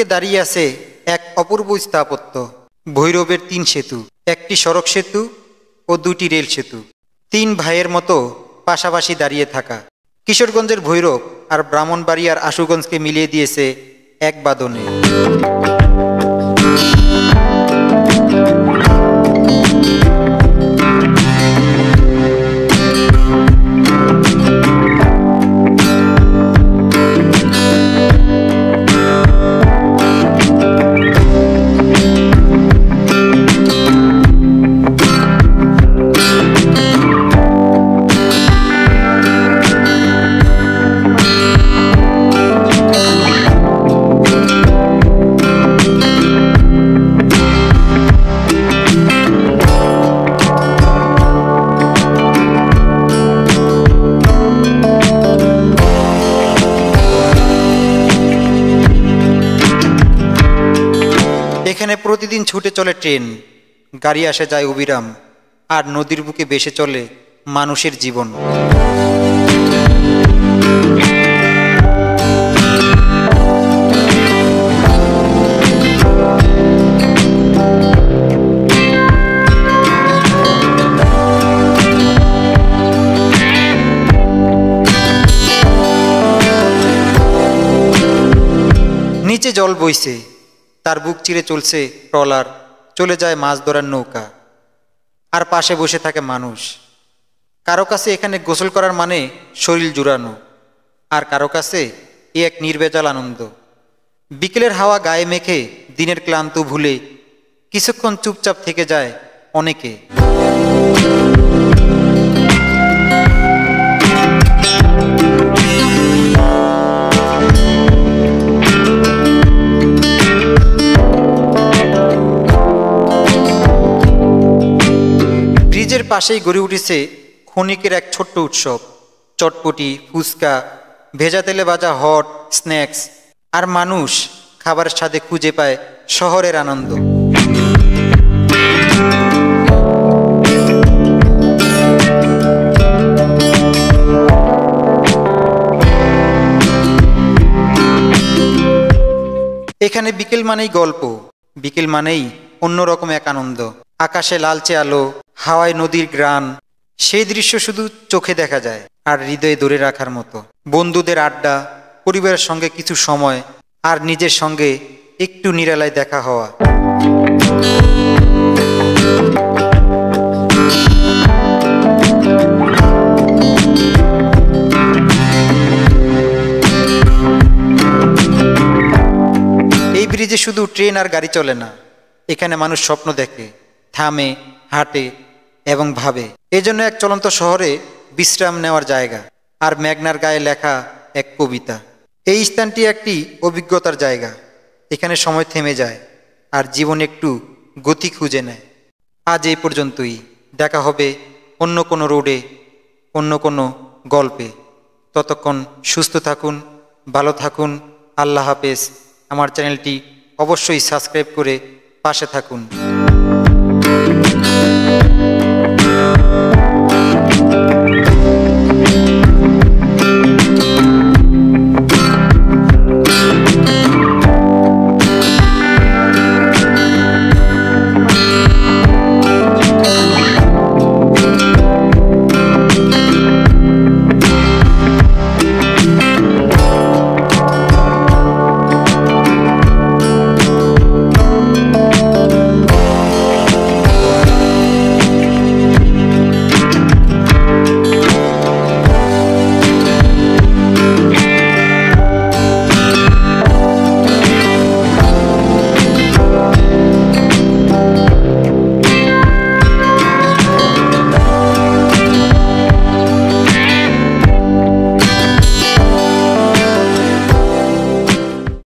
বুকে দাঁড়িয়ে আছে এক অপূর্ব স্থাপত্য। ভৈরবের 3 সেতু, একটি সড়ক সেতু ও 2টি রেল সেতু, 3 ভাইয়ের মতো পাশাপাশি দাঁড়িয়ে থাকা। কিশোরগঞ্জের ভৈরব আর ব্রাহ্মণবাড়িয়ার আশুগঞ্জকে মিলিয়ে দিয়েছে এক বাঁধনে। এখানে প্রতিদিন ছুটে চলে ট্রেন, গাড়ি আসে যায় অবিরাম, আর নদীর বুকে ভেসে চলে মানুষের জীবন। নিচে জল বইছে, তার বুক চিরে চলছে ট্রলার, চলে যায় মাছ ধরার নৌকা, আর পাশে বসে থাকে মানুষ। কারো কাছে এখানে গোসল করার মানে শরীর জুড়ানো, আর কারো কাছে এ এক নির্ভেজাল আনন্দ। বিকেলের হাওয়া গায়ে মেখে দিনের ক্লান্ত ভুলে কিছুক্ষণ চুপচাপ থেকে যায় অনেকে। ব্রিজের পাশেই গড়ে উঠেছে ক্ষণিকের এক ছোট্ট উৎসব। চটপটি, ফুচকা, ভেজা তেলে ভাজা হট স্ন্যাক্স, আর মানুষ খাবারের স্বাদে খুঁজে পায় শহরের আনন্দ। এখানে বিকেল মানেই গল্প, বিকেল মানেই অন্যরকম এক আনন্দ। আকাশে লালচে আলো, হাওয়ায় নদীর গ্রান, সেই দৃশ্য শুধু চোখে দেখা যায় আর হৃদয়ে ধরে রাখার মতো। বন্ধুদের আড্ডা, পরিবারের সঙ্গে কিছু সময়, আর নিজের সঙ্গে একটু নিরালায় দেখা হওয়া। এই ব্রিজে শুধু ট্রেন আর গাড়ি চলে না, এখানে মানুষ স্বপ্ন দেখে, থামে, হাঁটে এবং ভাবে। এজন্য এক চলন্ত শহরে বিশ্রাম নেওয়ার জায়গা, আর মেঘনার গায়ে লেখা এক কবিতা। এই স্থানটি একটি অভিজ্ঞতার জায়গা। এখানে সময় থেমে যায় আর জীবন একটু গতি খুঁজে নেয়। আজ এই পর্যন্তই, দেখা হবে অন্য কোনো রোডে, অন্য কোনো গল্পে। ততক্ষণ সুস্থ থাকুন, ভালো থাকুন। আল্লাহ হাফেজ। আমার চ্যানেলটি অবশ্যই সাবস্ক্রাইব করে পাশে থাকুন।